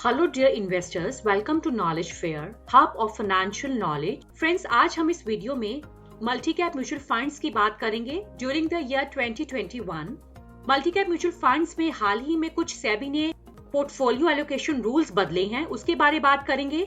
Hello dear investors, welcome to Knowledge Fair, hub of financial knowledge. Friends, आज हम इस video में multi cap mutual funds की बात करेंगे। During the year 2021 multi cap mutual funds में हाल ही में कुछ सेबी ने पोर्टफोलियो एलोकेशन रूल्स बदले हैं, उसके बारे में बात करेंगे।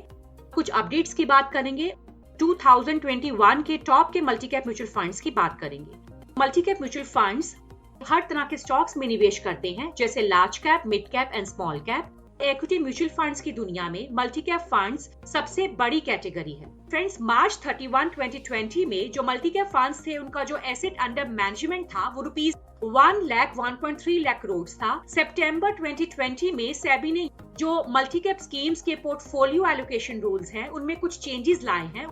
कुछ अपडेट्स की बात करेंगे। 2021 के टॉप के मल्टी कैप म्यूचुअल फंड्स की बात करेंगे। मल्टी कैप म्यूचुअल फंड्स हर तरह के स्टॉक्स में निवेश करते हैं, जैसे large cap, mid cap and small cap. Equity mutual funds की दुनिया में मल्टी कैप फंड्स सबसे बड़ी कैटेगरी है। फ्रेंड्स, मार्च 31, 2020 में जो मल्टी कैप फंड्स थे, उनका जो एसेट अंडर मैनेजमेंट था वो रुपीज 1.3 लाख करोड़ था। सितंबर 2020 में सेबी ने जो मल्टी कैप स्कीम्स के पोर्टफोलियो एलोकेशन रूल्स हैं, उनमें कुछ चेंजेस लाए हैं।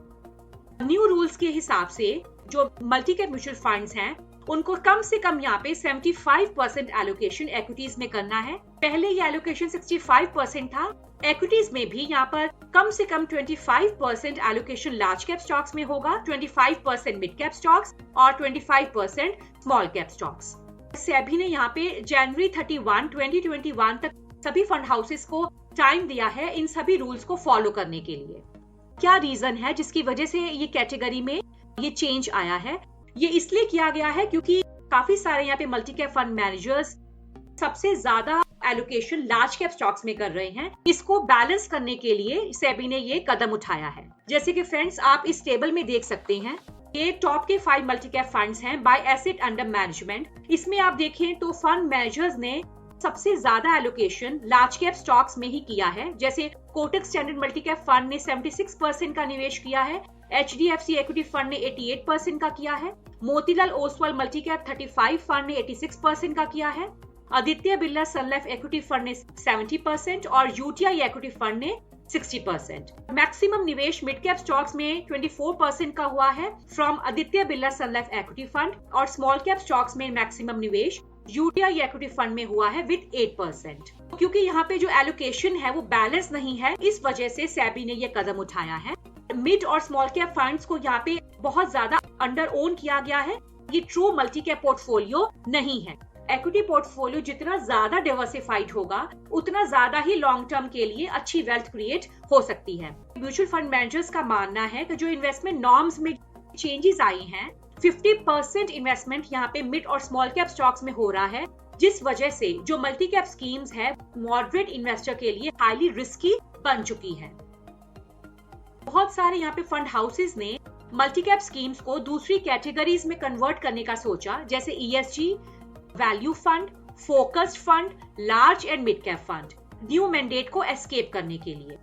न्यू रूल्स के हिसाब से जो मल्टी कैप म्यूचुअल फंड्स हैं, उनको कम से कम यहाँ पे 75% एलोकेशन एक्विटीज में करना है। पहले ये एलोकेशन 65% था। एक्विटीज में भी यहाँ पर कम से कम 25% एलोकेशन लार्ज कैप स्टॉक्स में होगा, 25% मिड कैप स्टॉक्स और 25% स्मॉल कैप स्टॉक्स। सेबी ने यहाँ पे जनवरी 31, 2021 तक सभी फंड हाउसेस को टाइम दिया है इन सभी रूल्स को फॉलो करने के लिए। क्या रीजन है जिसकी वजह से ये कैटेगरी में ये चेंज आया है? ये इसलिए किया गया है क्योंकि काफी सारे यहाँ पे मल्टी कैप फंड मैनेजर्स सबसे ज्यादा एलोकेशन लार्ज कैप स्टॉक्स में कर रहे हैं। इसको बैलेंस करने के लिए सेबी ने ये कदम उठाया है। जैसे कि फ्रेंड्स, आप इस टेबल में देख सकते हैं, ये टॉप के 5 मल्टी कैप फंड्स हैं बाय एसेट अंडर मैनेजमेंट। इसमें आप देखें तो फंड मैनेजर्स ने सबसे ज्यादा एलोकेशन लार्ज कैप स्टॉक्स में ही किया है। जैसे Kotak standard multi cap fund ने 76% का निवेश किया है। HDFC इक्विटी फंड ने 88% का किया है। Motilal Oswal multi cap 35 fund ने 86% का किया है। Aditya Birla Sun Life equity fund ने 70% और UTI इक्विटी फंड ने 60%। मैक्सिमम निवेश मिड कैप स्टॉक्स में 24% का हुआ है from Aditya Birla Sun Life equity fund, और स्मॉल कैप स्टॉक्स में मैक्सिमम निवेश UTI इक्विटी फंड में हुआ है विद 8%। क्योंकि यहाँ पे जो एलोकेशन है वो बैलेंस नहीं है, इस वजह से सेबी ने ये कदम उठाया है। मिड और स्मॉल कैप फंड्स को यहाँ पे बहुत ज्यादा अंडर ओन किया गया है। ये ट्रू मल्टी कैप पोर्टफोलियो नहीं है। इक्विटी पोर्टफोलियो जितना ज्यादा डाइवर्सिफाइड होगा, उतना ज्यादा ही लॉन्ग टर्म के लिए अच्छी वेल्थ क्रिएट हो सकती है। म्यूचुअल फंड मैनेजर्स का मानना है कि जो इन्वेस्टमेंट नॉर्म्स में चेंजेस आई हैं, 50% इन्वेस्टमेंट यहाँ पे मिड और स्मॉल कैप स्टॉक्स में हो रहा है, जिस वजह से जो मल्टी कैप स्कीम्स है मॉडरेट इन्वेस्टर के लिए हाईली रिस्की बन चुकी है। बहुत सारे यहाँ पे फंड हाउसेस ने मल्टी कैप स्कीम्स को दूसरी कैटेगरीज में कन्वर्ट करने का सोचा, जैसे ESG, value fund, focused fund, large and mid cap fund, new mandate को एस्केप करने के लिए।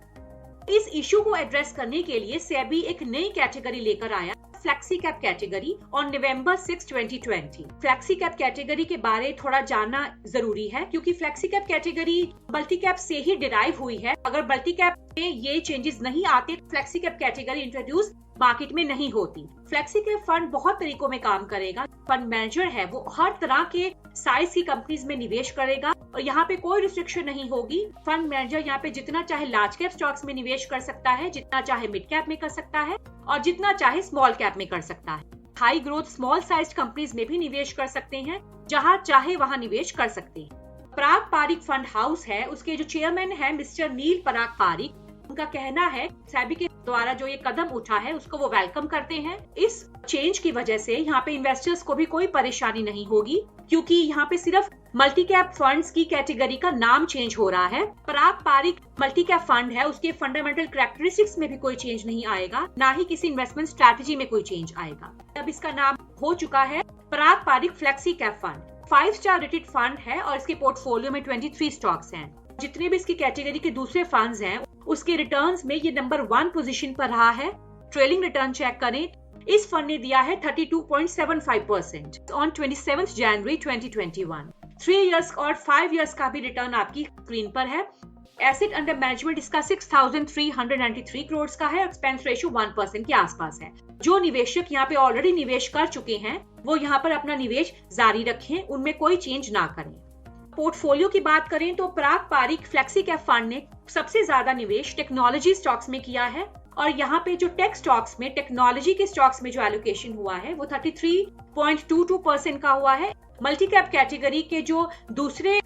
इस इशू को एड्रेस करने के लिए सेबी एक नई कैटेगरी लेकर आया, flexi cap category, on November 6, 2020। Flexi cap category के बारे थोड़ा जानना जरूरी है, क्योंकि flexi cap category multi cap से ही डिराइव हुई है। अगर मल्टी कैप में ये चेंजेस नहीं आते, flexi cap category introduce market में नहीं होती। फ्लेक्सी कैप फंड बहुत तरीकों में काम करेगा। फंड मैनेजर है वो हर तरह के साइज की कंपनीज में निवेश करेगा और यहाँ पे कोई रिस्ट्रिक्शन नहीं होगी। फंड मैनेजर यहाँ पे जितना चाहे लार्ज कैप स्टॉक्स में निवेश कर सकता है, जितना चाहे मिड कैप में कर सकता है और जितना चाहे स्मॉल कैप में कर सकता है। High growth small size companies में भी निवेश कर सकते हैं, जहाँ चाहे वहाँ निवेश कर सकते हैं। पराग पारिक फंड हाउस है, उसके जो चेयरमैन है मिस्टर नील पराग पारिक, उनका कहना है सेबी के द्वारा जो ये कदम उठा है उसको वो वेलकम करते हैं। इस चेंज की वजह से यहाँ पे इन्वेस्टर्स को भी कोई परेशानी नहीं होगी, क्योंकि यहाँ पे सिर्फ मल्टी कैप फंड्स की कैटेगरी का नाम चेंज हो रहा है। Parag Pareek multi cap fund है, उसके फंडामेंटल कैरेक्टरिस्टिक्स में भी कोई चेंज नहीं आएगा, ना ही किसी इन्वेस्टमेंट स्ट्रैटेजी में कोई चेंज आएगा। अब इसका नाम हो चुका है Parag Parikh flexi cap fund. 5 star rated fund है और इसके पोर्टफोलियो में 23 स्टॉक्स हैं। जितने भी इसकी कैटेगरी के दूसरे फंड्स हैं, उसके रिटर्न्स में ये नंबर 1 पोजीशन पर रहा है। ट्रेलिंग रिटर्न चेक करें, इस फंड ने दिया है 32.75% ऑन 27 जनवरी 2021। 3 इयर्स और 5 इयर्स का भी रिटर्न आपकी स्क्रीन पर है। एसेट अंडर मैनेजमेंट इसका 6,393 करोड़ का है। एक्सपेंस रेशियो 1% के आसपास है। जो निवेशक यहाँ पे ऑलरेडी निवेश कर चुके हैं, वो यहाँ पर अपना निवेश जारी रखें, उनमें कोई चेंज ना करें। पोर्टफोलियो की बात करें तो पराग पारिक फ्लेक्सी कैप फंड ने सबसे ज्यादा निवेश टेक्नोलॉजी स्टॉक्स में किया है, और यहाँ पे जो टेक स्टॉक्स में, टेक्नोलॉजी के स्टॉक्स में जो एलोकेशन हुआ है वो 33.22% का हुआ है। मल्टी कैप कैटेगरी के जो दूसरे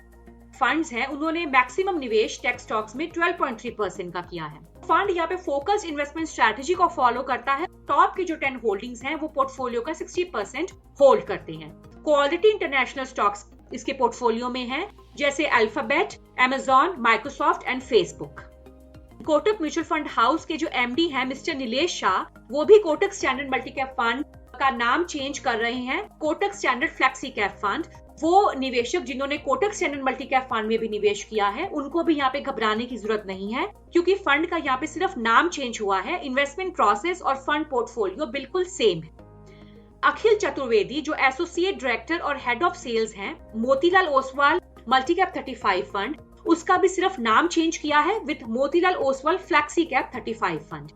फंड्स हैं उन्होंने मैक्सिमम निवेश टेक स्टॉक्स में 12.3% का किया है। फंड यहाँ पे फोकस्ड इन्वेस्टमेंट स्ट्रैटेजी को फॉलो करता है। टॉप के जो 10 होल्डिंग्स हैं वो पोर्टफोलियो का 60% होल्ड करते हैं। क्वालिटी इंटरनेशनल स्टॉक्स इसके पोर्टफोलियो में हैं, जैसे alphabet, Amazon, Microsoft and Facebook. Kotak mutual fund house के जो एमडी हैं मिस्टर नीलेश शाह, वो भी Kotak standard multi cap fund का नाम चेंज कर रहे हैं Kotak standard flexi cap fund. वो निवेशक जिन्होंने Kotak standard multi cap fund में भी निवेश किया है उनको भी यहाँ पे घबराने की जरूरत नहीं है, क्योंकि फंड का यहाँ पे सिर्फ नाम चेंज हुआ है। इन्वेस्टमेंट प्रोसेस और फंड पोर्टफोलियो बिल्कुल सेम है। अखिल चतुर्वेदी जो एसोसिएट डायरेक्टर और हेड ऑफ सेल्स हैं Motilal Oswal multi cap 35 fund, उसका भी सिर्फ नाम चेंज किया है with Motilal Oswal flexi cap 35 fund.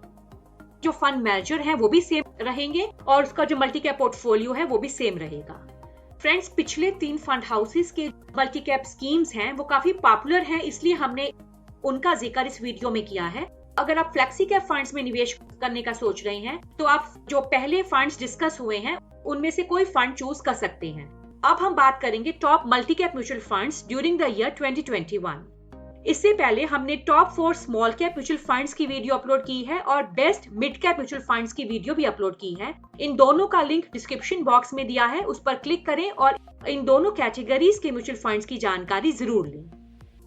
जो फंड मैनेजर हैं वो भी सेम रहेंगे और उसका जो मल्टी कैप पोर्टफोलियो है वो भी सेम रहेगा। फ्रेंड्स, पिछले 3 फंड हाउसेस के मल्टी कैप स्कीम्स हैं वो काफी पॉपुलर हैं, इसलिए हमने उनका जिक्र इस वीडियो में किया है। अगर आप फ्लेक्सी कैप फंड्स में निवेश करने का सोच रहे हैं तो आप जो पहले फंड्स डिस्कस हुए हैं उनमें से कोई फंड चूज कर सकते हैं। अब हम बात करेंगे top multi cap mutual funds during the year 2021। इससे पहले हमने top 4 small cap mutual funds की वीडियो अपलोड की है और best mid cap mutual funds की वीडियो भी अपलोड की है। इन दोनों का लिंक डिस्क्रिप्शन बॉक्स में दिया है, उस पर क्लिक करें और इन दोनों कैटेगरीज के म्यूचुअल फंड्स की जानकारी जरूर लें।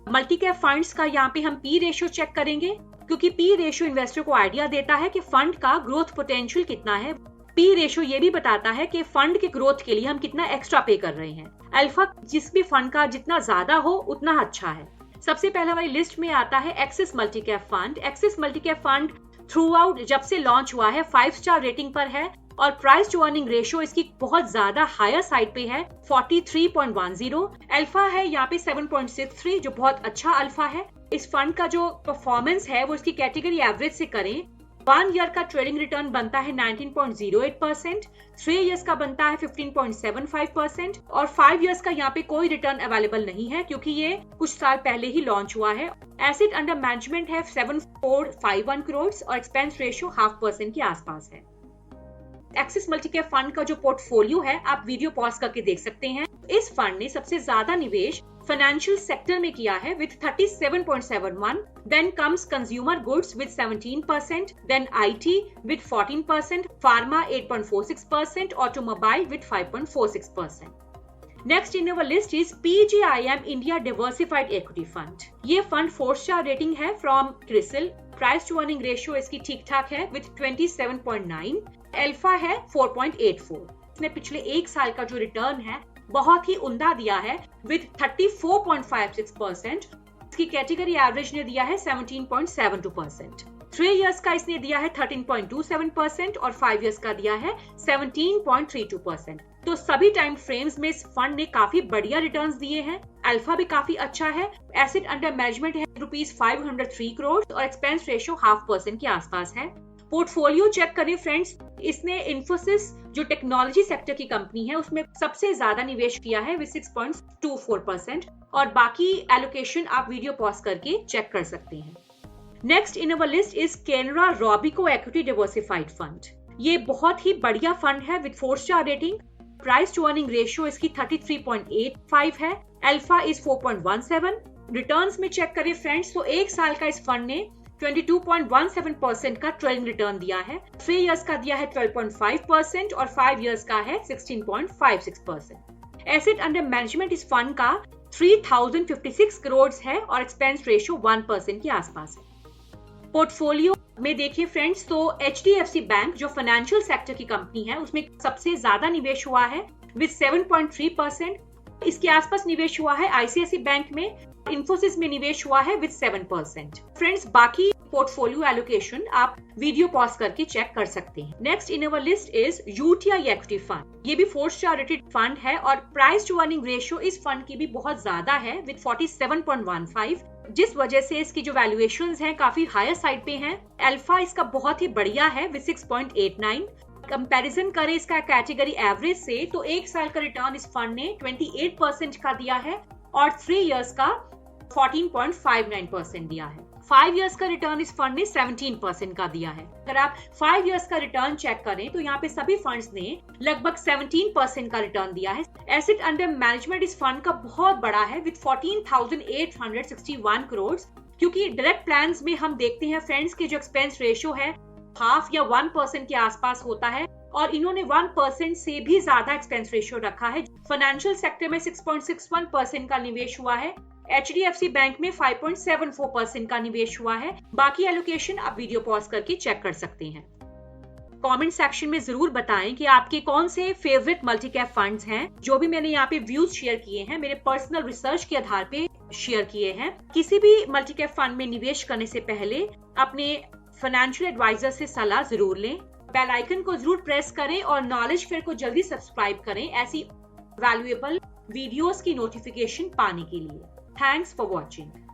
मल्टी कैप फंड्स का यहाँ पे हम पी रेशियो चेक करेंगे, क्योंकि पी रेशियो इन्वेस्टर को आइडिया देता है कि फंड का ग्रोथ पोटेंशियल कितना है। पी रेशियो ये भी बताता है कि फंड के ग्रोथ के लिए हम कितना एक्स्ट्रा पे कर रहे हैं। अल्फा जिस भी फंड का जितना ज्यादा हो उतना अच्छा है। सबसे पहले हमारी लिस्ट में आता है axis multi cap fund. Axis multi cap fund through out जब से लॉन्च हुआ है 5 स्टार रेटिंग पर है और प्राइस टू अर्निंग रेशियो इसकी बहुत ज्यादा हायर साइड पे है 43.10। अल्फा है यहाँ पे 7.63 जो बहुत अच्छा अल्फा है। इस फंड का जो परफॉर्मेंस है वो इसकी कैटेगरी एवरेज से करें 1 ईयर का ट्रेडिंग रिटर्न बनता है 19.08%, 3 इयर्स का बनता है 15.75% और 5 इयर्स का यहाँ पे कोई रिटर्न अवेलेबल नहीं है क्योंकि ये कुछ साल पहले ही लॉन्च हुआ है। एसेट अंडर मैनेजमेंट है 7451 करोड़ और एक्सपेंस रेशियो 0.5% के आसपास है। एक्सिस मल्टी कैप फंड का जो पोर्टफोलियो है आप वीडियो पॉज करके देख सकते हैं। इस फंड ने सबसे ज्यादा निवेश फाइनेंशियल सेक्टर में किया है with 37.71, then comes consumer goods with 17%, then IT with 14%, pharma 8.46%, automobile with 5.46%. Next in our list is PGIM India Diversified Equity Fund. ये फंड 4 स्टार रेटिंग है from CRISIL. Price to earning ratio इसकी ठीक ठाक है with 27.9, alpha है 4.84। इसने पिछले 1 साल का जो रिटर्न है बहुत ही उम्दा दिया है विद 34.56%। इसकी कैटेगरी एवरेज ने दिया है 17.72%। 3 इयर्स का इसने दिया है 13.27% और 5 इयर्स का दिया है 17.32%। तो सभी टाइम फ्रेम्स में इस फंड ने काफी बढ़िया रिटर्न्स दिए हैं। अल्फा भी काफी अच्छा है। एसेट अंडर मैनेजमेंट है ₹503 करोड़ और एक्सपेंस रेशियो 0.5% के आसपास है। पोर्टफोलियो चेक करें फ्रेंड्स, इसने इन्फोसिस जो टेक्नोलॉजी सेक्टर की कंपनी है उसमें सबसे ज्यादा निवेश किया है विद 6.24% और बाकी एलोकेशन आप वीडियो पॉज करके चेक कर सकते हैं। Next in our list is Canara Robeco equity diversified fund. ये बहुत ही बढ़िया फंड है with 4 star rating. Price to earning ratio इसकी 33.85 है। Alpha is 4.17। रिटर्न्स में चेक करें फ्रेंड्स तो 1 साल का इस फंड ने 22.17% का ट्रेडिंग रिटर्न दिया है। 3 इयर्स का दिया है 12.5% और 5 इयर्स का है 16.56%। एसेट अंडर मैनेजमेंट इस फंड का 3056 करोड़ है और एक्सपेंस रेशियो 1% के आसपास है। पोर्टफोलियो में देखिए फ्रेंड्स तो HDFC बैंक जो फाइनेंशियल सेक्टर की कंपनी है उसमें सबसे ज्यादा निवेश हुआ है विद 7.3%। इसके आसपास निवेश हुआ है ICICI बैंक में। इन्फोसिस में निवेश हुआ है विद 7%। फ्रेंड्स, बाकी पोर्टफोलियो एलोकेशन आप वीडियो पॉज करके चेक कर सकते हैं। Next in our list is UTI equity fund. ये भी 4 स्टार रेटेड फंड है और प्राइस टू अर्निंग रेशियो इस फंड की भी बहुत ज्यादा है विद 47.15, जिस वजह से इसकी जो वैल्यूएशंस हैं काफी हायर साइड पे हैं। अल्फा इसका बहुत ही बढ़िया है विद 6.89। कंपैरिजन करें इसका कैटेगरी एवरेज से तो 1 साल का रिटर्न इस फंड ने 28% का दिया है और 3 इयर्स का 14.59% दिया है। 5 इयर्स का रिटर्न इस फंड ने 17% का दिया है। अगर आप 5 इयर्स का रिटर्न चेक करें तो यहाँ पे सभी फंड्स ने लगभग 17% का रिटर्न दिया है। एसेट अंडर मैनेजमेंट इस फंड का बहुत बड़ा है विद 14,861 करोड़। क्योंकि डायरेक्ट प्लान्स में हम देखते हैं फ्रेंड्स के जो एक्सपेंस रेशियो है हाफ या 1% के आसपास होता है और इन्होंने 1% से भी ज्यादा एक्सपेंस रेशियो रखा है। फाइनेंशियल सेक्टर में 6.61% का निवेश हुआ है। HDFC बैंक में 5.74% का निवेश हुआ है। बाकी एलोकेशन आप वीडियो पॉज करके चेक कर सकते हैं। कमेंट सेक्शन में जरूर बताएं कि आपके कौन से फेवरेट मल्टी कैप फंड्स हैं। जो भी मैंने यहाँ पे व्यूज शेयर किए हैं मेरे पर्सनल रिसर्च के आधार पे शेयर किए हैं। किसी भी मल्टी कैप फंड में निवेश करने से पहले अपने फाइनेंशियल एडवाइजर से सलाह जरूर लें। बेल आइकन को जरूर प्रेस करें और नॉलेज फेयर को जल्दी सब्सक्राइब करें ऐसी वैल्यूएबल वीडियोस की नोटिफिकेशन पाने के लिए। Thanks for watching.